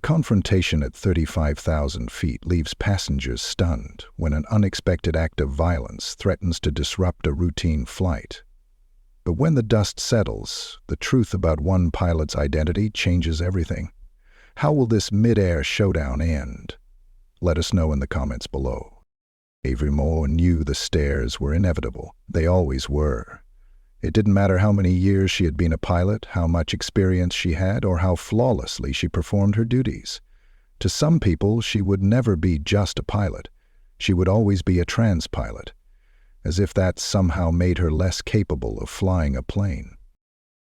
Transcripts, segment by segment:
confrontation at 35,000 feet leaves passengers stunned when an unexpected act of violence threatens to disrupt a routine flight. But when the dust settles, the truth about one pilot's identity changes everything. How will this mid-air showdown end? Let us know in the comments below. Avery Moore knew the stares were inevitable. They always were. It didn't matter how many years she had been a pilot, how much experience she had, or how flawlessly she performed her duties. To some people, she would never be just a pilot. She would always be a trans pilot, as if that somehow made her less capable of flying a plane.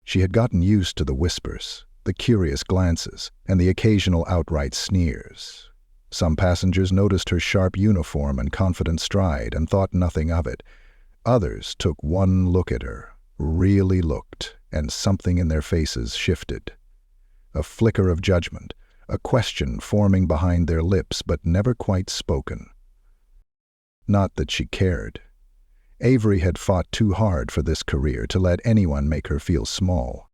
She had gotten used to the whispers, the curious glances, and the occasional outright sneers. Some passengers noticed her sharp uniform and confident stride and thought nothing of it. Others took one look at her, really looked, and something in their faces shifted. A flicker of judgment, a question forming behind their lips but never quite spoken. Not that she cared. Avery had fought too hard for this career to let anyone make her feel small.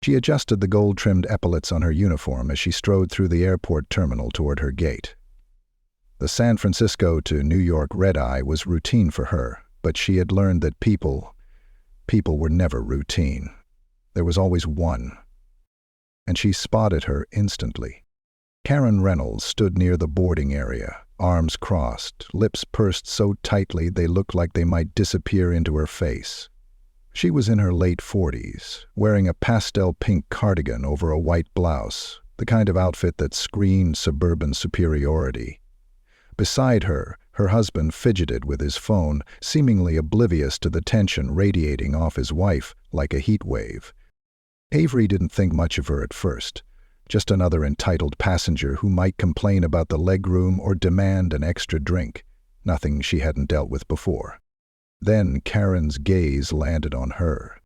She adjusted the gold-trimmed epaulets on her uniform as she strode through the airport terminal toward her gate. The San Francisco to New York red-eye was routine for her, but she had learned that people were never routine. There was always one. And she spotted her instantly. Karen Reynolds stood near the boarding area, arms crossed, lips pursed so tightly they looked like they might disappear into her face. She was in her late 40s, wearing a pastel pink cardigan over a white blouse, the kind of outfit that screamed suburban superiority. Beside her, her husband fidgeted with his phone, seemingly oblivious to the tension radiating off his wife like a heat wave. Avery didn't think much of her at first, just another entitled passenger who might complain about the legroom or demand an extra drink, nothing she hadn't dealt with before. Then Karen's gaze landed on her.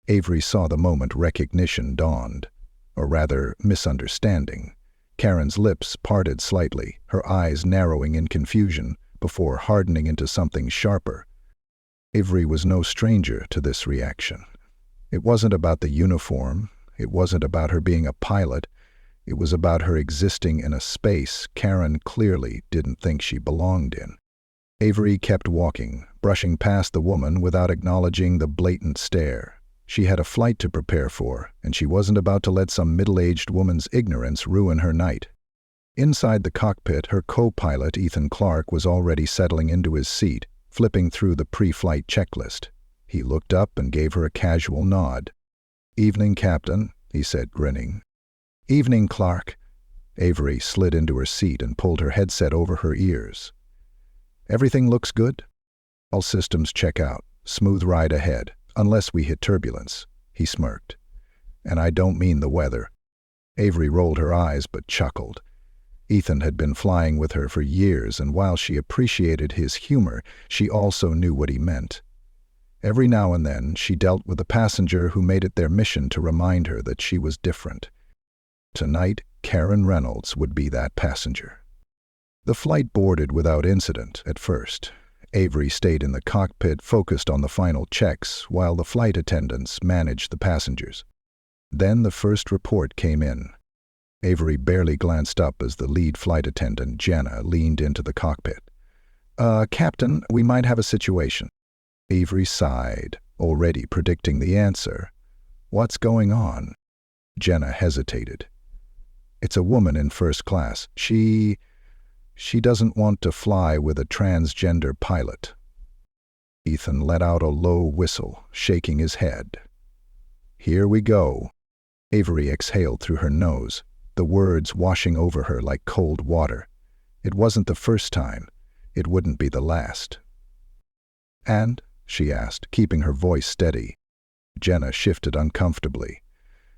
Avery saw the moment recognition dawned, or rather misunderstanding. Karen's lips parted slightly, her eyes narrowing in confusion, before hardening into something sharper. Avery was no stranger to this reaction. It wasn't about the uniform, it wasn't about her being a pilot, it was about her existing in a space Karen clearly didn't think she belonged in. Avery kept walking, brushing past the woman without acknowledging the blatant stare. She had a flight to prepare for, and she wasn't about to let some middle-aged woman's ignorance ruin her night. Inside the cockpit, her co-pilot, Ethan Clark, was already settling into his seat, flipping through the pre-flight checklist. He looked up and gave her a casual nod. "Evening, Captain," he said, grinning. "Evening, Clark." Avery slid into her seat and pulled her headset over her ears. "Everything looks good?" "All systems check out. Smooth ride ahead, unless we hit turbulence," he smirked. "And I don't mean the weather." Avery rolled her eyes but chuckled. Ethan had been flying with her for years, and while she appreciated his humor, she also knew what he meant. Every now and then, she dealt with a passenger who made it their mission to remind her that she was different. Tonight, Karen Reynolds would be that passenger. The flight boarded without incident at first. Avery stayed in the cockpit, focused on the final checks, while the flight attendants managed the passengers. Then the first report came in. Avery barely glanced up as the lead flight attendant, Jenna, leaned into the cockpit. Captain, we might have a situation." Avery sighed, already predicting the answer. "What's going on?" Jenna hesitated. "It's a woman in first class. She doesn't want to fly with a transgender pilot." Ethan let out a low whistle, shaking his head. "Here we go." Avery exhaled through her nose, the words washing over her like cold water. It wasn't the first time. It wouldn't be the last. "And?" she asked, keeping her voice steady. Jenna shifted uncomfortably.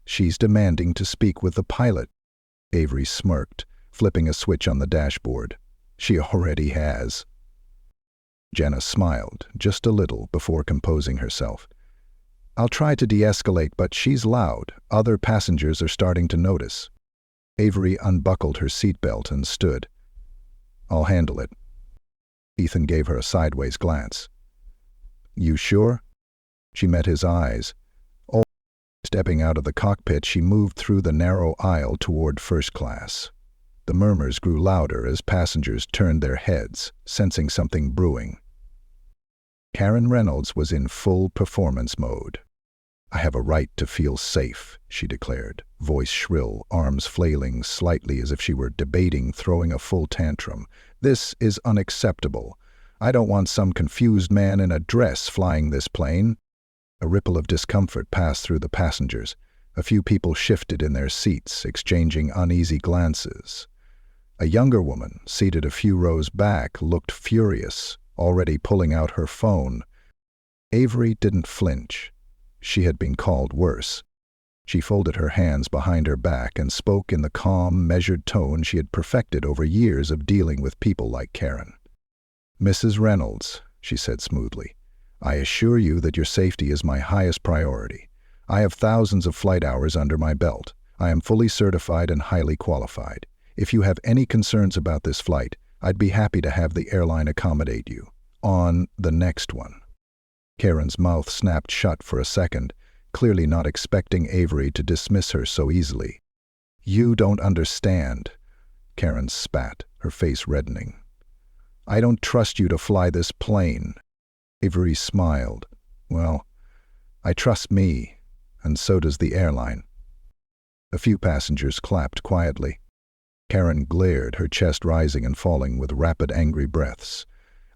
"She's demanding to speak with the pilot." Avery smirked, flipping a switch on the dashboard. "She already has." Jenna smiled, just a little, before composing herself. "I'll try to de-escalate, but she's loud. Other passengers are starting to notice." Avery unbuckled her seatbelt and stood. "I'll handle it." Ethan gave her a sideways glance. "You sure?" She met his eyes. Stepping out of the cockpit, she moved through the narrow aisle toward first class. The murmurs grew louder as passengers turned their heads, sensing something brewing. Karen Reynolds was in full performance mode. "I have a right to feel safe," she declared, voice shrill, arms flailing slightly as if she were debating throwing a full tantrum. "This is unacceptable. I don't want some confused man in a dress flying this plane." A ripple of discomfort passed through the passengers. A few people shifted in their seats, exchanging uneasy glances. A younger woman, seated a few rows back, looked furious, already pulling out her phone. Avery didn't flinch. She had been called worse. She folded her hands behind her back and spoke in the calm, measured tone she had perfected over years of dealing with people like Karen. "Mrs. Reynolds," she said smoothly, "I assure you that your safety is my highest priority. I have thousands of flight hours under my belt. I am fully certified and highly qualified. If you have any concerns about this flight, I'd be happy to have the airline accommodate you. On the next one." Karen's mouth snapped shut for a second, clearly not expecting Avery to dismiss her so easily. "You don't understand," Karen spat, her face reddening. "I don't trust you to fly this plane." Avery smiled. "Well, I trust me, and so does the airline." A few passengers clapped quietly. Karen glared, her chest rising and falling with rapid, angry breaths.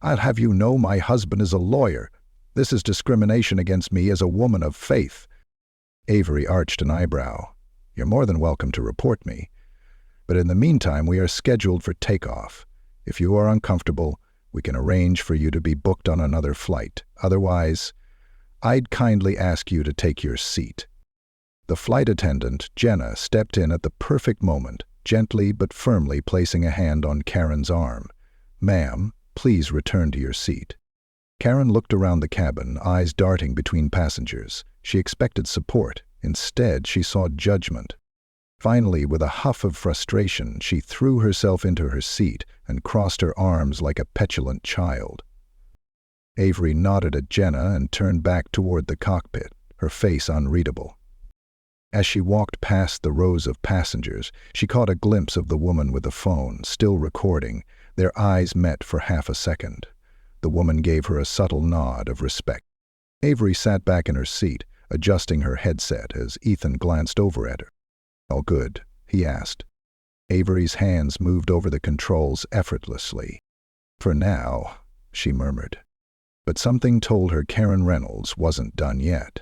"I'll have you know my husband is a lawyer. This is discrimination against me as a woman of faith." Avery arched an eyebrow. "You're more than welcome to report me. But in the meantime, we are scheduled for takeoff. If you are uncomfortable, we can arrange for you to be booked on another flight. Otherwise, I'd kindly ask you to take your seat." The flight attendant, Jenna, stepped in at the perfect moment, gently but firmly placing a hand on Karen's arm. "Ma'am, please return to your seat." Karen looked around the cabin, eyes darting between passengers. She expected support. Instead, she saw judgment. Finally, with a huff of frustration, she threw herself into her seat and crossed her arms like a petulant child. Avery nodded at Jenna and turned back toward the cockpit, her face unreadable. As she walked past the rows of passengers, she caught a glimpse of the woman with the phone, still recording. Their eyes met for half a second. The woman gave her a subtle nod of respect. Avery sat back in her seat, adjusting her headset as Ethan glanced over at her. "All good?" he asked. Avery's hands moved over the controls effortlessly. "For now," she murmured. But something told her Karen Reynolds wasn't done yet.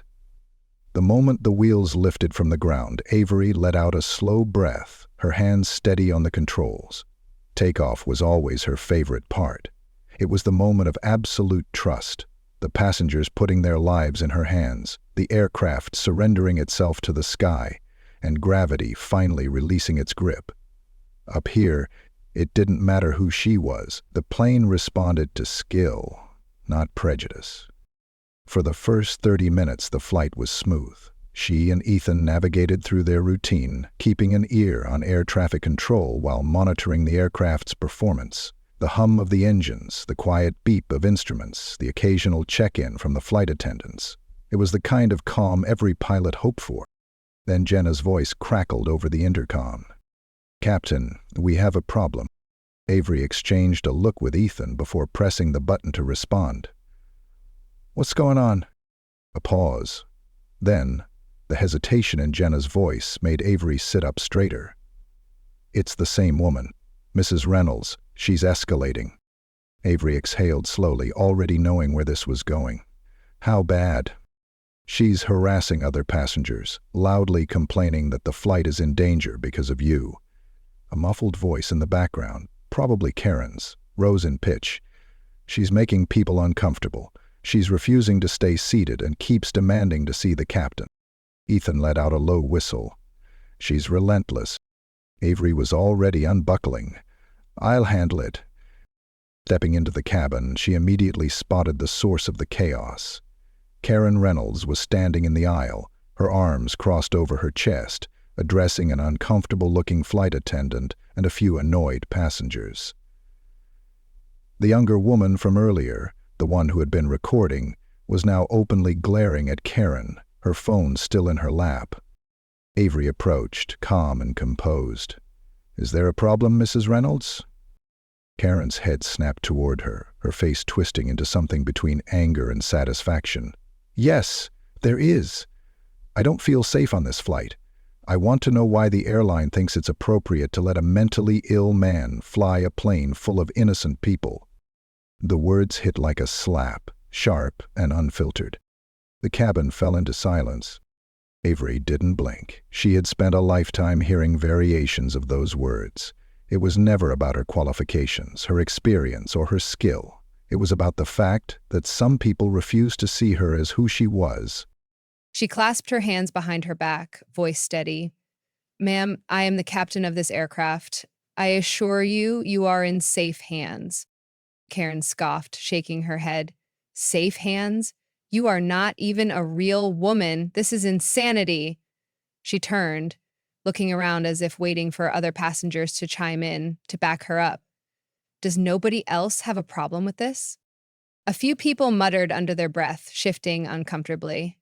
The moment the wheels lifted from the ground, Avery let out a slow breath, her hands steady on the controls. Takeoff was always her favorite part. It was the moment of absolute trust, the passengers putting their lives in her hands, the aircraft surrendering itself to the sky, and gravity finally releasing its grip. Up here, it didn't matter who she was. The plane responded to skill, not prejudice. For the first 30 minutes, the flight was smooth. She and Ethan navigated through their routine, keeping an ear on air traffic control while monitoring the aircraft's performance. The hum of the engines, the quiet beep of instruments, the occasional check-in from the flight attendants. It was the kind of calm every pilot hoped for. Then Jenna's voice crackled over the intercom. "Captain, we have a problem." Avery exchanged a look with Ethan before pressing the button to respond. "What's going on?" A pause. Then, the hesitation in Jenna's voice made Avery sit up straighter. "It's the same woman, Mrs. Reynolds. She's escalating." Avery exhaled slowly, already knowing where this was going. "How bad?" "She's harassing other passengers, loudly complaining that the flight is in danger because of you." A muffled voice in the background, probably Karen's, rose in pitch. "She's making people uncomfortable. She's refusing to stay seated and keeps demanding to see the captain." Ethan let out a low whistle. "She's relentless." Avery was already unbuckling. "I'll handle it." Stepping into the cabin, she immediately spotted the source of the chaos. Karen Reynolds was standing in the aisle, her arms crossed over her chest, addressing an uncomfortable-looking flight attendant and a few annoyed passengers. The younger woman from earlier, the one who had been recording, was now openly glaring at Karen, her phone still in her lap. Avery approached, calm and composed. "Is there a problem, Mrs. Reynolds?" Karen's head snapped toward her, her face twisting into something between anger and satisfaction. "Yes, there is. I don't feel safe on this flight. I want to know why the airline thinks it's appropriate to let a mentally ill man fly a plane full of innocent people." The words hit like a slap, sharp and unfiltered. The cabin fell into silence. Avery didn't blink. She had spent a lifetime hearing variations of those words. It was never about her qualifications, her experience, or her skill. It was about the fact that some people refused to see her as who she was. She clasped her hands behind her back, voice steady. "Ma'am, I am the captain of this aircraft. I assure you, you are in safe hands." Karen scoffed, shaking her head. "Safe hands? You are not even a real woman. This is insanity." She turned, looking around as if waiting for other passengers to chime in, to back her up. "Does nobody else have a problem with this?" A few people muttered under their breath, shifting uncomfortably.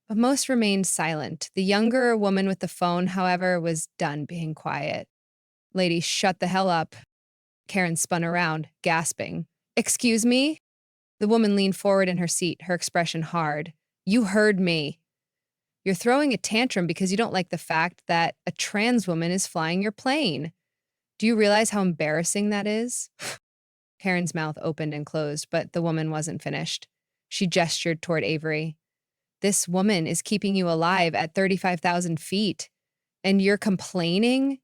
But most remained silent. The younger woman with the phone, however, was done being quiet. "Lady, shut the hell up." Karen spun around, gasping. "Excuse me?" The woman leaned forward in her seat, her expression hard. "You heard me. You're throwing a tantrum because you don't like the fact that a trans woman is flying your plane. Do you realize how embarrassing that is?" Karen's mouth opened and closed, but the woman wasn't finished. She gestured toward Avery. "This woman is keeping you alive at 35,000 feet, and you're complaining?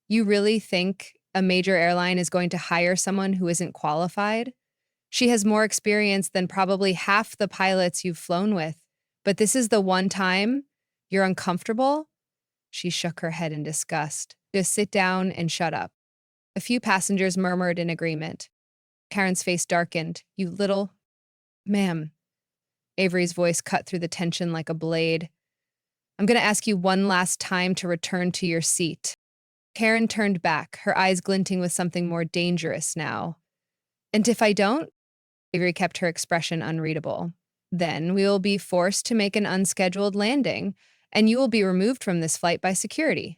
You really think a major airline is going to hire someone who isn't qualified? She has more experience than probably half the pilots you've flown with. But this is the one time you're uncomfortable?" She shook her head in disgust. "Just sit down and shut up." A few passengers murmured in agreement. Karen's face darkened. "You little—" "Ma'am." Avery's voice cut through the tension like a blade. "I'm going to ask you one last time to return to your seat." Karen turned back, her eyes glinting with something more dangerous now. "And if I don't?" Avery kept her expression unreadable. "Then we will be forced to make an unscheduled landing, and you will be removed from this flight by security."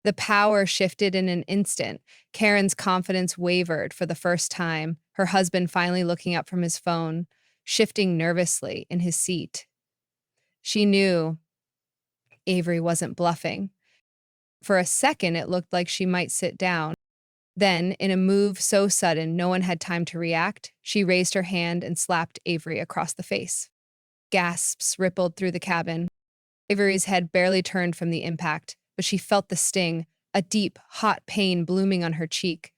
The power shifted in an instant. Karen's confidence wavered for the first time, her husband finally looking up from his phone, shifting nervously in his seat. She knew Avery wasn't bluffing. For a second, it looked like she might sit down. Then, in a move so sudden no one had time to react, she raised her hand and slapped Avery across the face. Gasps rippled through the cabin. Avery's head barely turned from the impact, but she felt the sting, a deep, hot pain blooming on her cheek.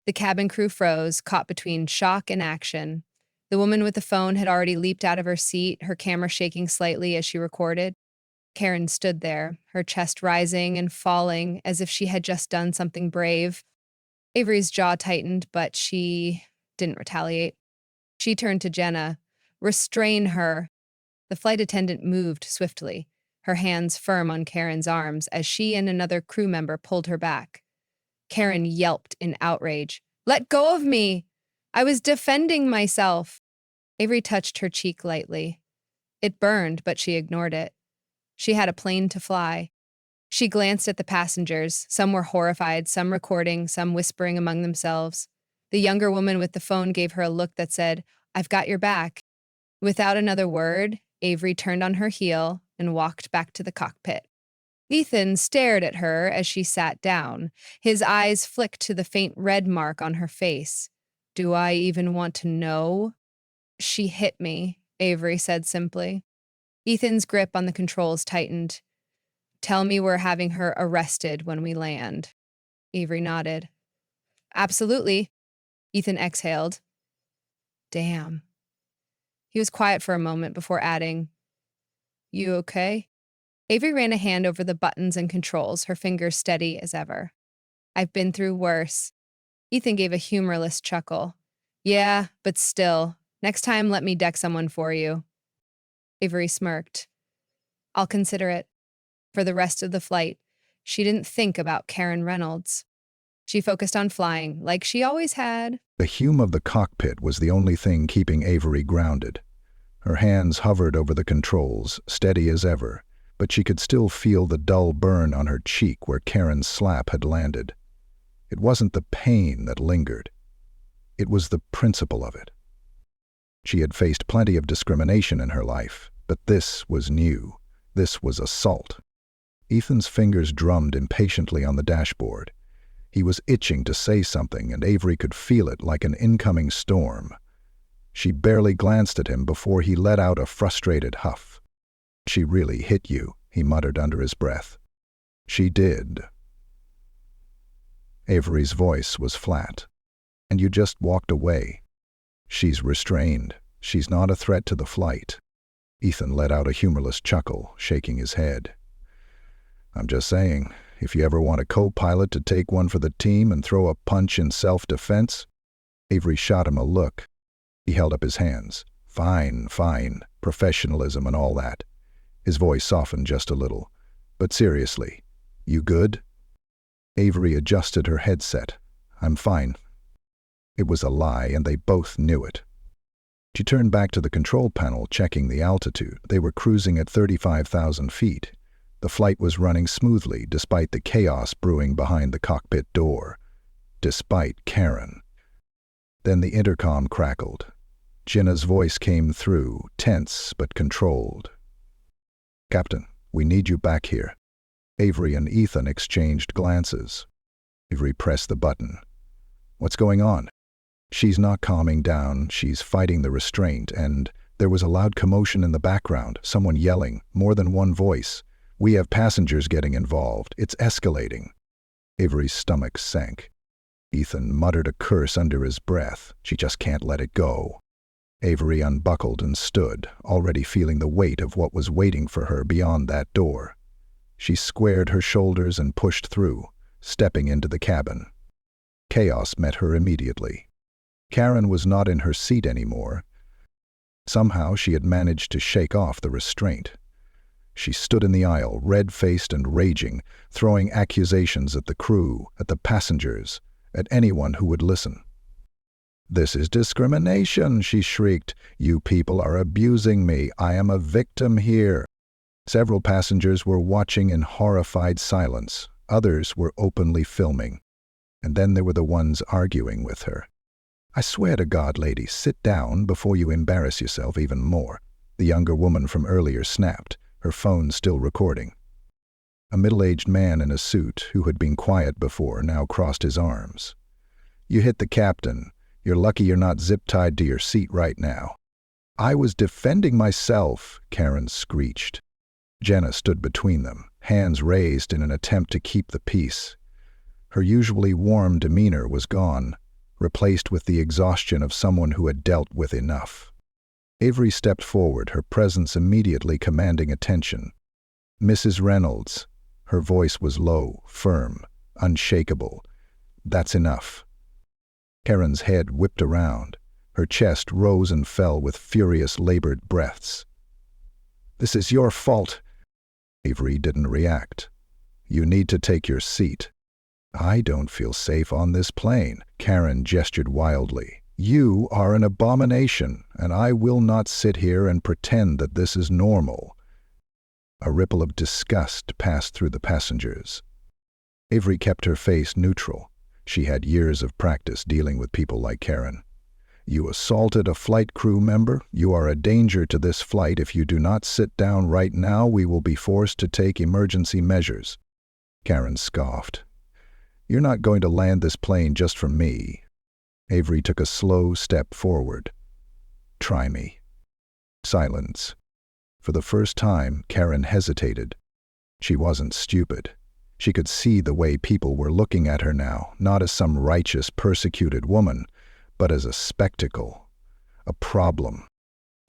The cabin crew froze, caught between shock and action. The woman with the phone had already leaped out of her seat, her camera shaking slightly as she recorded. Karen stood there, her chest rising and falling as if she had just done something brave. Avery's jaw tightened, but she didn't retaliate. She turned to Jenna. "Restrain her." The flight attendant moved swiftly, her hands firm on Karen's arms as she and another crew member pulled her back. Karen yelped in outrage. "Let go of me! I was defending myself." Avery touched her cheek lightly. It burned, but she ignored it. She had a plane to fly. She glanced at the passengers. Some were horrified, some recording, some whispering among themselves. The younger woman with the phone gave her a look that said, "I've got your back." Without another word, Avery turned on her heel and walked back to the cockpit. Ethan stared at her as she sat down. His eyes flicked to the faint red mark on her face. "Do I even want to know?" "She hit me," Avery said simply. Ethan's grip on the controls tightened. "Tell me we're having her arrested when we land." Avery nodded. "Absolutely." Ethan exhaled. "Damn." He was quiet for a moment before adding, "You okay?" Avery ran a hand over the buttons and controls, her fingers steady as ever. "I've been through worse." Ethan gave a humorless chuckle. "Yeah, but still. Next time, let me deck someone for you." Avery smirked. "I'll consider it." For the rest of the flight, she didn't think about Karen Reynolds. She focused on flying, like she always had. The hum of the cockpit was the only thing keeping Avery grounded. Her hands hovered over the controls, steady as ever, but she could still feel the dull burn on her cheek where Karen's slap had landed. It wasn't the pain that lingered. It was the principle of it. She had faced plenty of discrimination in her life, but this was new. This was assault. Ethan's fingers drummed impatiently on the dashboard. He was itching to say something, and Avery could feel it like an incoming storm. She barely glanced at him before he let out a frustrated huff. "She really hit you," he muttered under his breath. "She did." Avery's voice was flat. "And you just walked away." "She's restrained. She's not a threat to the flight." Ethan let out a humorless chuckle, shaking his head. "I'm just saying, if you ever want a co-pilot to take one for the team and throw a punch in self-defense." Avery shot him a look. He held up his hands. "Fine, fine, professionalism and all that." His voice softened just a little. "But seriously, you good?" Avery adjusted her headset. "I'm fine." It was a lie, and they both knew it. She turned back to the control panel, checking the altitude. They were cruising at 35,000 feet. The flight was running smoothly, despite the chaos brewing behind the cockpit door. Despite Karen. Then the intercom crackled. Jenna's voice came through, tense but controlled. "Captain, we need you back here." Avery and Ethan exchanged glances. Avery pressed the button. "What's going on?" "She's not calming down. She's fighting the restraint," and there was a loud commotion in the background, someone yelling, more than one voice. "We have passengers getting involved. It's escalating." Avery's stomach sank. Ethan muttered a curse under his breath. She just can't let it go. Avery unbuckled and stood, already feeling the weight of what was waiting for her beyond that door. She squared her shoulders and pushed through, stepping into the cabin. Chaos met her immediately. Karen was not in her seat anymore. Somehow she had managed to shake off the restraint. She stood in the aisle, red-faced and raging, throwing accusations at the crew, at the passengers, at anyone who would listen. "This is discrimination," she shrieked. "You people are abusing me. I am a victim here." Several passengers were watching in horrified silence. Others were openly filming. And then there were the ones arguing with her. "I swear to God, lady, sit down before you embarrass yourself even more," the younger woman from earlier snapped, her phone still recording. A middle-aged man in a suit, who had been quiet before, now crossed his arms. "You hit the captain. You're lucky you're not zip-tied to your seat right now." "I was defending myself," Karen screeched. Jenna stood between them, hands raised in an attempt to keep the peace. Her usually warm demeanor was gone, replaced with the exhaustion of someone who had dealt with enough. Avery stepped forward, her presence immediately commanding attention. "Mrs. Reynolds." Her voice was low, firm, unshakable. "That's enough." Karen's head whipped around. Her chest rose and fell with furious, labored breaths. "This is your fault." Avery didn't react. "You need to take your seat." "I don't feel safe on this plane." Karen gestured wildly. "You are an abomination, and I will not sit here and pretend that this is normal." A ripple of disgust passed through the passengers. Avery kept her face neutral. She had years of practice dealing with people like Karen. "You assaulted a flight crew member. You are a danger to this flight. If you do not sit down right now, we will be forced to take emergency measures." Karen scoffed. "You're not going to land this plane just for me." Avery took a slow step forward. "Try me." Silence. For the first time, Karen hesitated. She wasn't stupid. She could see the way people were looking at her now, not as some righteous, persecuted woman, but as a spectacle, a problem.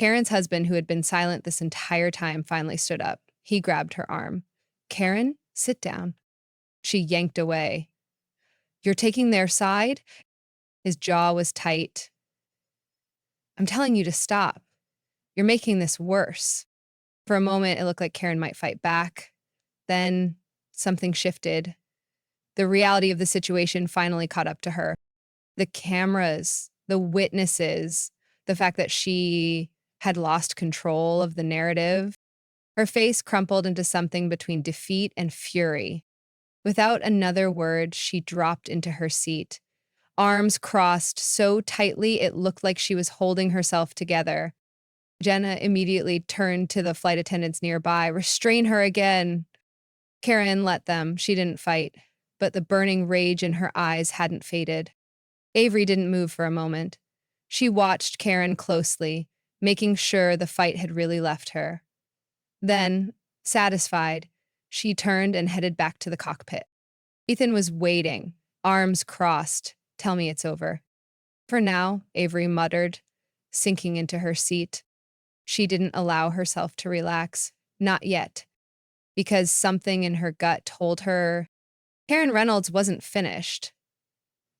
Karen's husband, who had been silent this entire time, finally stood up. He grabbed her arm. "Karen, sit down." She yanked away. "You're taking their side?" His jaw was tight. "I'm telling you to stop. You're making this worse." For a moment, it looked like Karen might fight back. Then something shifted. The reality of the situation finally caught up to her. The cameras, the witnesses, the fact that she had lost control of the narrative. Her face crumpled into something between defeat and fury. Without another word, she dropped into her seat, arms crossed so tightly it looked like she was holding herself together. Jenna immediately turned to the flight attendants nearby. Restrain her again. Karen let them. She didn't fight, but the burning rage in her eyes hadn't faded. Avery didn't move for a moment. She watched Karen closely, making sure the fight had really left her. Then, satisfied, she turned and headed back to the cockpit. Ethan was waiting, arms crossed. Tell me it's over. For now, Avery muttered, sinking into her seat. She didn't allow herself to relax. Not yet. Because something in her gut told her Karen Reynolds wasn't finished.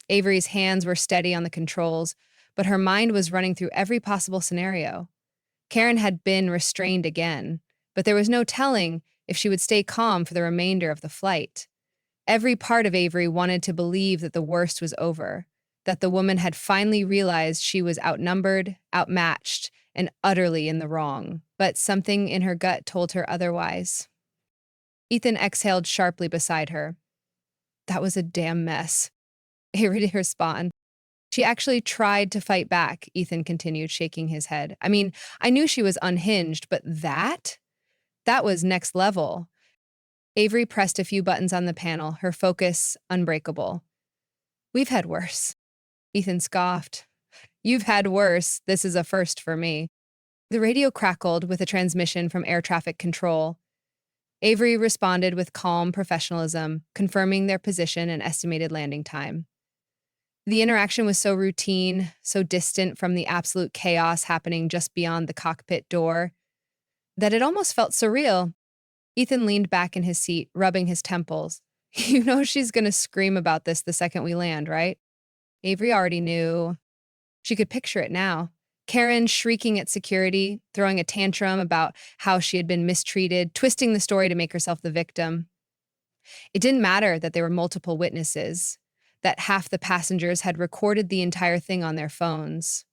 Avery's hands were steady on the controls, but her mind was running through every possible scenario. Karen had been restrained again, but there was no telling if she would stay calm for the remainder of the flight. Every part of Avery wanted to believe that the worst was over, that the woman had finally realized she was outnumbered, outmatched, and utterly in the wrong. But something in her gut told her otherwise. Ethan exhaled sharply beside her. That was a damn mess. Avery didn't respond. She actually tried to fight back, Ethan continued, shaking his head. I mean, I knew she was unhinged, but that? That was next level. Avery pressed a few buttons on the panel, her focus unbreakable. We've had worse. Ethan scoffed. You've had worse. This is a first for me. The radio crackled with a transmission from air traffic control. Avery responded with calm professionalism, confirming their position and estimated landing time. The interaction was so routine, so distant from the absolute chaos happening just beyond the cockpit door, that it almost felt surreal. Ethan leaned back in his seat, rubbing his temples. You know she's going to scream about this the second we land, right? Avery already knew. She could picture it now. Karen shrieking at security, throwing a tantrum about how she had been mistreated, twisting the story to make herself the victim. It didn't matter that there were multiple witnesses, that half the passengers had recorded the entire thing on their phones.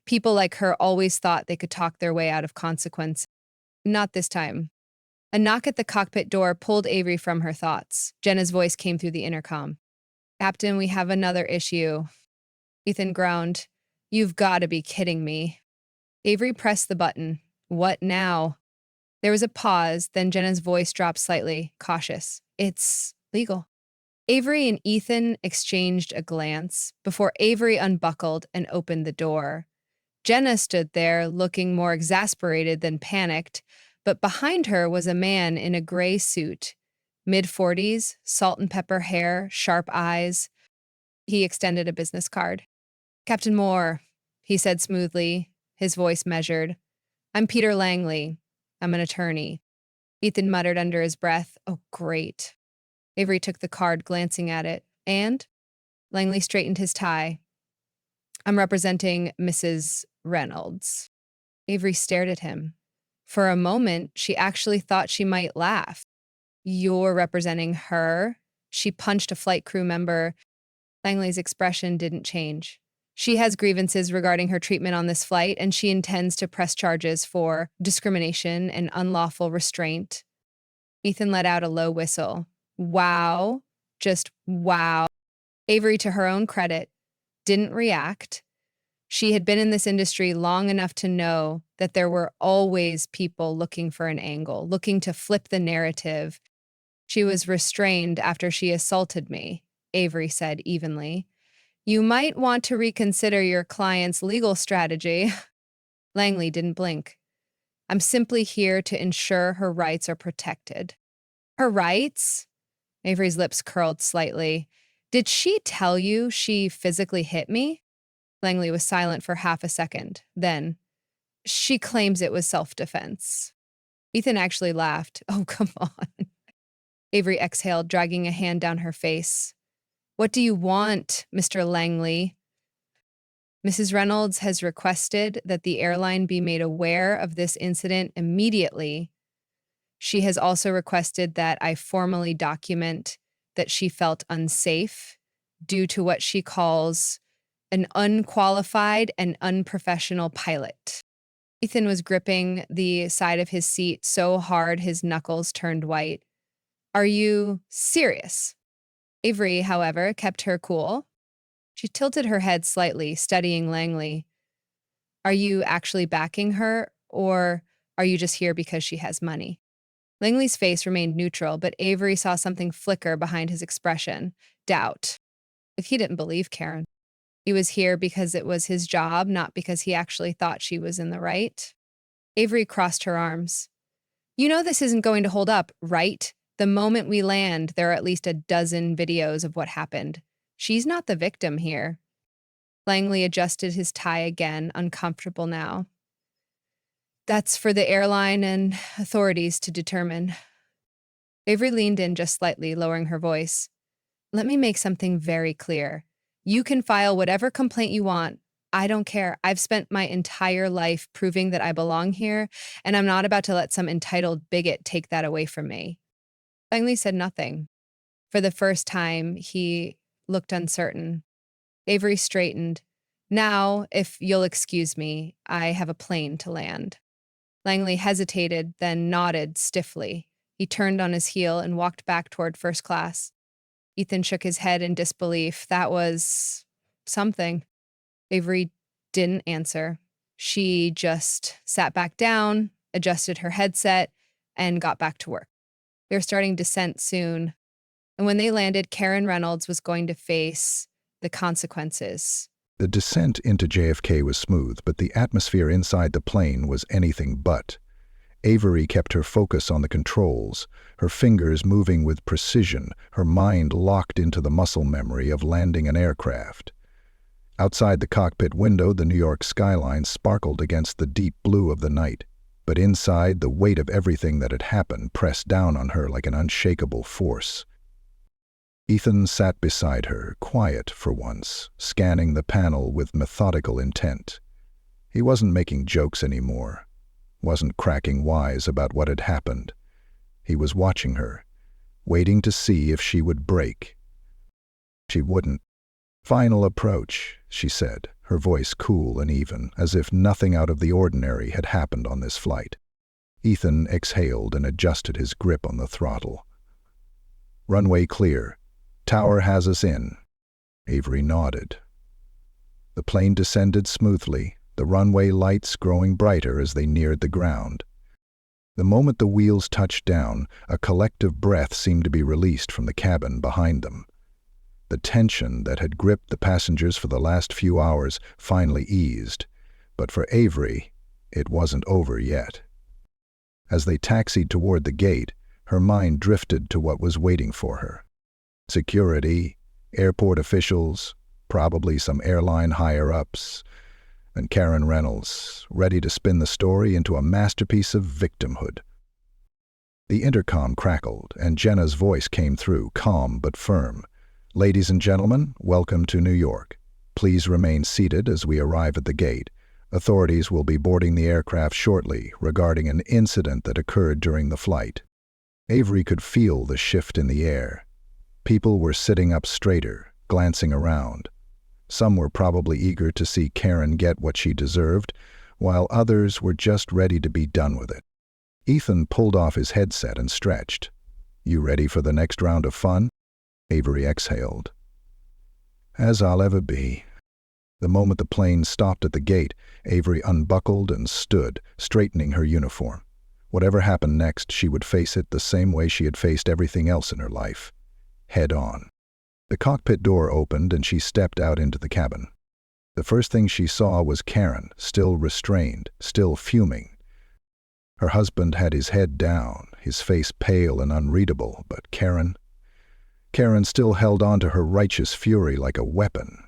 People like her always thought they could talk their way out of consequence. Not this time. A knock at the cockpit door pulled Avery from her thoughts. Jenna's voice came through the intercom. Captain, we have another issue. Ethan groaned. You've got to be kidding me. Avery pressed the button. What now? There was a pause, then Jenna's voice dropped slightly, cautious. It's legal. Avery and Ethan exchanged a glance before Avery unbuckled and opened the door. Jenna stood there, looking more exasperated than panicked, but behind her was a man in a gray suit, mid-40s, salt and pepper hair, sharp eyes. He extended a business card. Captain Moore, he said smoothly, his voice measured. I'm Peter Langley. I'm an attorney. Ethan muttered under his breath, oh, great. Avery took the card, glancing at it. And? Langley straightened his tie. I'm representing Mrs. Reynolds. Avery stared at him. For a moment, she actually thought she might laugh. You're representing her? She punched a flight crew member. Langley's expression didn't change. She has grievances regarding her treatment on this flight, and she intends to press charges for discrimination and unlawful restraint. Ethan let out a low whistle. Wow. Just wow. Avery, to her own credit, didn't react. She had been in this industry long enough to know that there were always people looking for an angle, looking to flip the narrative. She was restrained after she assaulted me, Avery said evenly. You might want to reconsider your client's legal strategy. Langley didn't blink. I'm simply here to ensure her rights are protected. Her rights? Avery's lips curled slightly. Did she tell you she physically hit me? Langley was silent for half a second. Then, she claims it was self-defense. Ethan actually laughed. Oh, come on. Avery exhaled, dragging a hand down her face. What do you want, Mr. Langley? Mrs. Reynolds has requested that the airline be made aware of this incident immediately. She has also requested that I formally document that she felt unsafe due to what she calls an unqualified and unprofessional pilot. Ethan was gripping the side of his seat so hard his knuckles turned white. Are you serious? Avery, however, kept her cool. She tilted her head slightly, studying Langley. Are you actually backing her, or are you just here because she has money? Langley's face remained neutral, but Avery saw something flicker behind his expression. Doubt. If he didn't believe Karen. He was here because it was his job, not because he actually thought she was in the right. Avery crossed her arms. You know this isn't going to hold up, right? The moment we land, there are at least a dozen videos of what happened. She's not the victim here. Langley adjusted his tie again, uncomfortable now. That's for the airline and authorities to determine. Avery leaned in just slightly, lowering her voice. Let me make something very clear. You can file whatever complaint you want. I don't care. I've spent my entire life proving that I belong here, and I'm not about to let some entitled bigot take that away from me. Langley said nothing. For the first time, he looked uncertain. Avery straightened. Now, if you'll excuse me, I have a plane to land. Langley hesitated, then nodded stiffly. He turned on his heel and walked back toward first class. Ethan shook his head in disbelief. That was something. Avery didn't answer. She just sat back down, adjusted her headset, and got back to work. They were starting descent soon. And when they landed, Karen Reynolds was going to face the consequences. The descent into JFK was smooth, but the atmosphere inside the plane was anything but. Avery kept her focus on the controls, her fingers moving with precision, her mind locked into the muscle memory of landing an aircraft. Outside the cockpit window, the New York skyline sparkled against the deep blue of the night, but inside, the weight of everything that had happened pressed down on her like an unshakable force. Ethan sat beside her, quiet for once, scanning the panel with methodical intent. He wasn't making jokes anymore, wasn't cracking wise about what had happened. He was watching her, waiting to see if she would break. She wouldn't. Final approach, she said, her voice cool and even, as if nothing out of the ordinary had happened on this flight. Ethan exhaled and adjusted his grip on the throttle. Runway clear. Tower has us in. Avery nodded. The plane descended smoothly, the runway lights growing brighter as they neared the ground. The moment the wheels touched down, a collective breath seemed to be released from the cabin behind them. The tension that had gripped the passengers for the last few hours finally eased, but for Avery, it wasn't over yet. As they taxied toward the gate, her mind drifted to what was waiting for her. Security, airport officials, probably some airline higher-ups, and Karen Reynolds, ready to spin the story into a masterpiece of victimhood. The intercom crackled, and Jenna's voice came through, calm but firm. Ladies and gentlemen, welcome to New York. Please remain seated as we arrive at the gate. Authorities will be boarding the aircraft shortly regarding an incident that occurred during the flight. Avery could feel the shift in the air. People were sitting up straighter, glancing around. Some were probably eager to see Karen get what she deserved, while others were just ready to be done with it. Ethan pulled off his headset and stretched. You ready for the next round of fun? Avery exhaled. As I'll ever be. The moment the plane stopped at the gate, Avery unbuckled and stood, straightening her uniform. Whatever happened next, she would face it the same way she had faced everything else in her life. Head on. The cockpit door opened and she stepped out into the cabin. The first thing she saw was Karen, still restrained, still fuming. Her husband had his head down, his face pale and unreadable, but Karen still held on to her righteous fury like a weapon.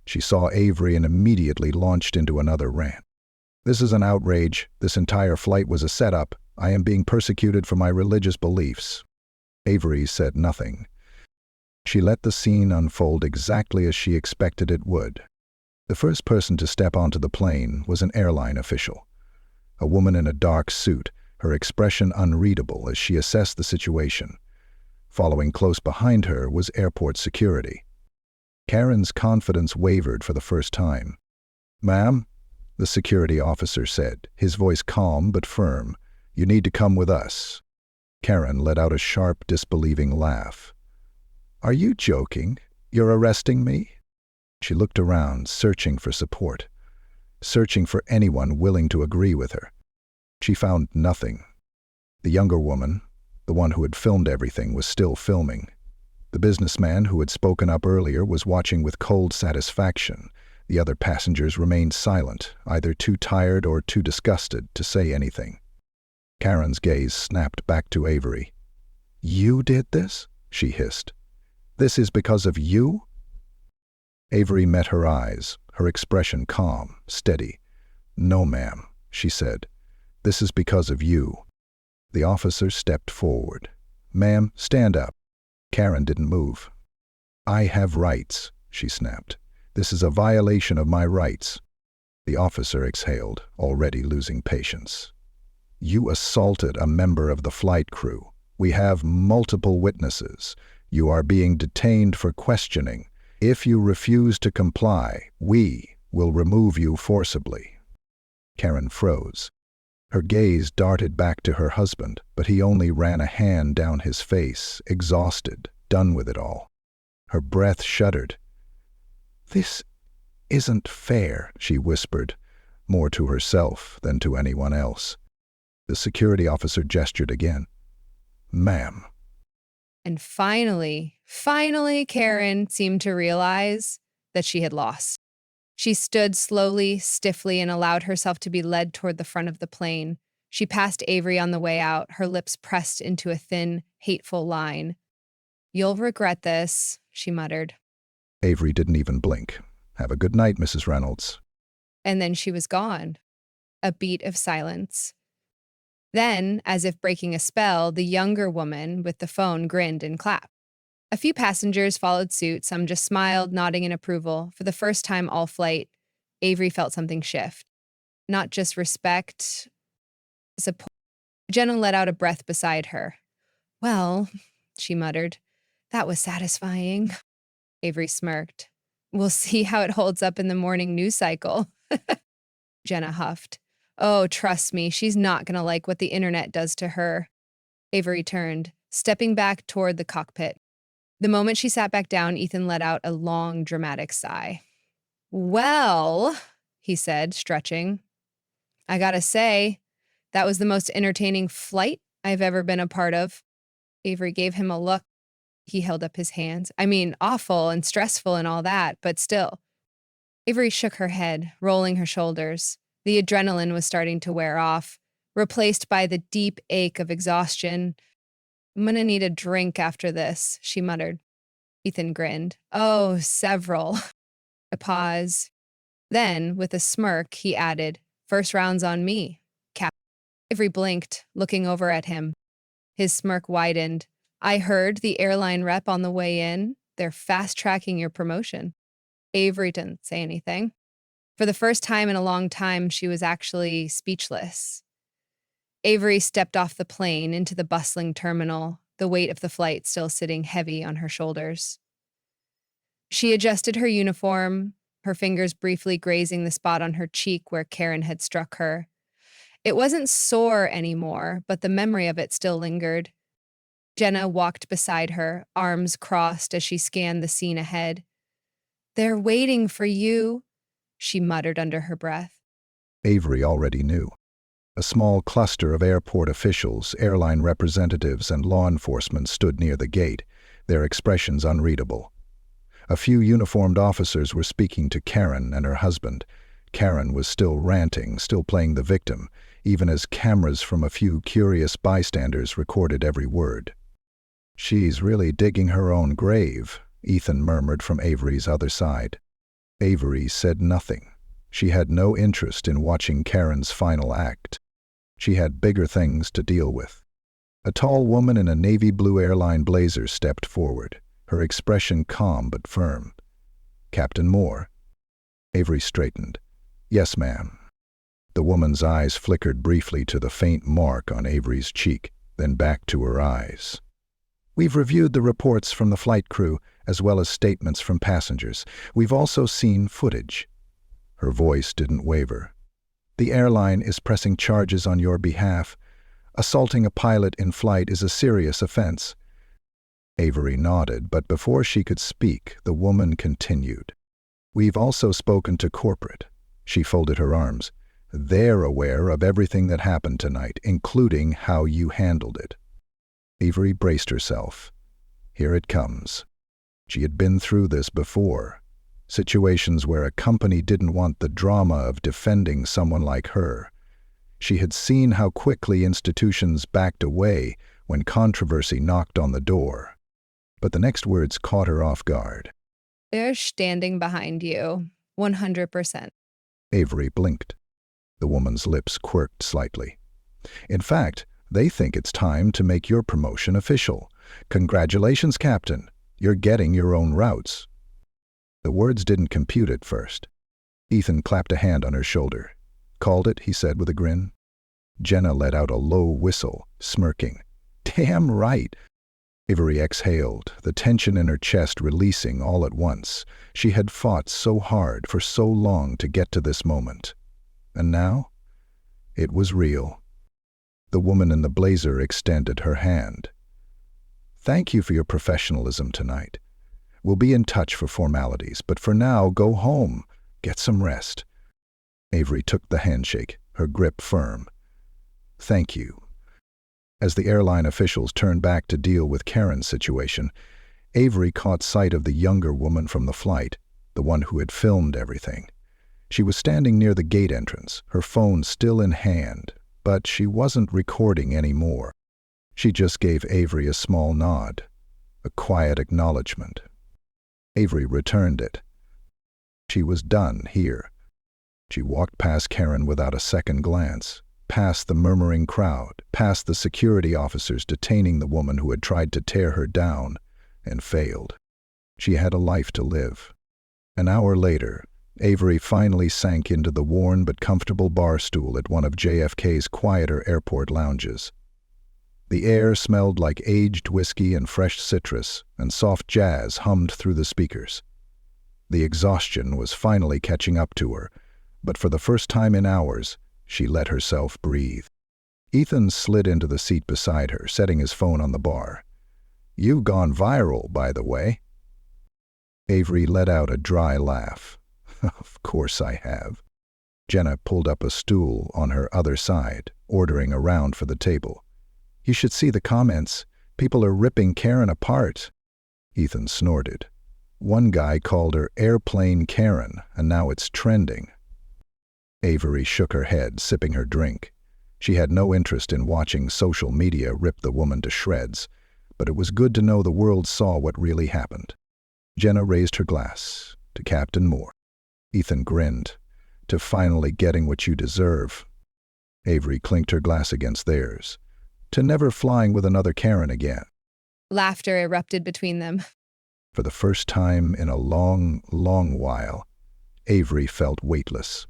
She saw Avery and immediately launched into another rant. This is an outrage. This entire flight was a setup. I am being persecuted for my religious beliefs. Avery said nothing. She let the scene unfold exactly as she expected it would. The first person to step onto the plane was an airline official. A woman in a dark suit, her expression unreadable as she assessed the situation. Following close behind her was airport security. Karen's confidence wavered for the first time. Ma'am, the security officer said, his voice calm but firm. "You need to come with us." Karen let out a sharp, disbelieving laugh. "Are you joking? You're arresting me?" She looked around, searching for support, searching for anyone willing to agree with her. She found nothing. The younger woman, the one who had filmed everything, was still filming. The businessman who had spoken up earlier was watching with cold satisfaction. The other passengers remained silent, either too tired or too disgusted to say anything. Karen's gaze snapped back to Avery. "You did this?" she hissed. "This is because of you?" Avery met her eyes, her expression calm, steady. "No, ma'am," she said. "This is because of you." The officer stepped forward. "Ma'am, stand up." Karen didn't move. "I have rights," she snapped. "This is a violation of my rights." The officer exhaled, already losing patience. "You assaulted a member of the flight crew. We have multiple witnesses. You are being detained for questioning. If you refuse to comply, we will remove you forcibly." Karen froze. Her gaze darted back to her husband, but he only ran a hand down his face, exhausted, done with it all. Her breath shuddered. "This isn't fair," she whispered, more to herself than to anyone else. The security officer gestured again. "Ma'am." And finally, Karen seemed to realize that she had lost. She stood slowly, stiffly, and allowed herself to be led toward the front of the plane. She passed Avery on the way out, her lips pressed into a thin, hateful line. "You'll regret this," she muttered. Avery didn't even blink. "Have a good night, Mrs. Reynolds." And then she was gone. A beat of silence. Then, as if breaking a spell, the younger woman with the phone grinned and clapped. A few passengers followed suit, some just smiled, nodding in approval. For the first time all flight, Avery felt something shift. Not just respect, support. Jenna let out a breath beside her. "Well," she muttered, "that was satisfying." Avery smirked. "We'll see how it holds up in the morning news cycle." Jenna huffed. "Oh, trust me, she's not going to like what the internet does to her." Avery turned, stepping back toward the cockpit. The moment she sat back down, Ethan let out a long, dramatic sigh. "Well," he said, stretching, "I gotta say, that was the most entertaining flight I've ever been a part of." Avery gave him a look. He held up his hands. "I mean, awful and stressful and all that, but still." Avery shook her head, rolling her shoulders. The adrenaline was starting to wear off, replaced by the deep ache of exhaustion. "I'm gonna need a drink after this," she muttered. Ethan grinned. "Oh, several." A pause. Then, with a smirk, he added, "First round's on me, Cap." Avery blinked, looking over at him. His smirk widened. "I heard the airline rep on the way in. They're fast-tracking your promotion." Avery didn't say anything. For the first time in a long time, she was actually speechless. Avery stepped off the plane into the bustling terminal, the weight of the flight still sitting heavy on her shoulders. She adjusted her uniform, her fingers briefly grazing the spot on her cheek where Karen had struck her. It wasn't sore anymore, but the memory of it still lingered. Jenna walked beside her, arms crossed as she scanned the scene ahead. "They're waiting for you," she muttered under her breath. Avery already knew. A small cluster of airport officials, airline representatives, and law enforcement stood near the gate, their expressions unreadable. A few uniformed officers were speaking to Karen and her husband. Karen was still ranting, still playing the victim, even as cameras from a few curious bystanders recorded every word. "She's really digging her own grave," Ethan murmured from Avery's other side. Avery said nothing. She had no interest in watching Karen's final act. She had bigger things to deal with. A tall woman in a navy blue airline blazer stepped forward, her expression calm but firm. "Captain Moore?" Avery straightened. "Yes, ma'am." The woman's eyes flickered briefly to the faint mark on Avery's cheek, then back to her eyes. "We've reviewed the reports from the flight crew, as well as statements from passengers. We've also seen footage." Her voice didn't waver. The airline is pressing charges on your behalf. Assaulting a pilot in flight is a serious offense." Avery nodded, but before she could speak, the woman continued. "We've also spoken to corporate." She folded her arms. "They're aware of everything that happened tonight, including how you handled it." Avery braced herself. Here it comes. She had been through this before. Situations where a company didn't want the drama of defending someone like her. She had seen how quickly institutions backed away when controversy knocked on the door. But the next words caught her off guard. "They're standing behind you, 100%. Avery blinked. The woman's lips quirked slightly. "In fact, they think it's time to make your promotion official. Congratulations, Captain. You're getting your own routes." The words didn't compute at first. Ethan clapped a hand on her shoulder. "Called it," he said with a grin. Jenna let out a low whistle, smirking. "Damn right." Avery exhaled, the tension in her chest releasing all at once. She had fought so hard for so long to get to this moment. And now? It was real. The woman in the blazer extended her hand. "Thank you for your professionalism tonight. We'll be in touch for formalities, but for now, go home. Get some rest." Avery took the handshake, her grip firm. "Thank you." As the airline officials turned back to deal with Karen's situation, Avery caught sight of the younger woman from the flight, the one who had filmed everything. She was standing near the gate entrance, her phone still in hand, but she wasn't recording anymore. She just gave Avery a small nod, a quiet acknowledgement. Avery returned it. She was done here. She walked past Karen without a second glance, past the murmuring crowd, past the security officers detaining the woman who had tried to tear her down and failed. She had a life to live. An hour later, Avery finally sank into the worn but comfortable bar stool at one of JFK's quieter airport lounges. The air smelled like aged whiskey and fresh citrus, and soft jazz hummed through the speakers. The exhaustion was finally catching up to her, but for the first time in hours, she let herself breathe. Ethan slid into the seat beside her, setting his phone on the bar. "You've gone viral, by the way." Avery let out a dry laugh. "Of course I have." Jenna pulled up a stool on her other side, ordering a round for the table. "You should see the comments. People are ripping Karen apart." Ethan snorted. "One guy called her Airplane Karen, and now it's trending." Avery shook her head, sipping her drink. She had no interest in watching social media rip the woman to shreds, but it was good to know the world saw what really happened. Jenna raised her glass. "To Captain Moore." Ethan grinned. "To finally getting what you deserve." Avery clinked her glass against theirs. "To never flying with another Karen again." Laughter erupted between them. For the first time in a long, long while, Avery felt weightless.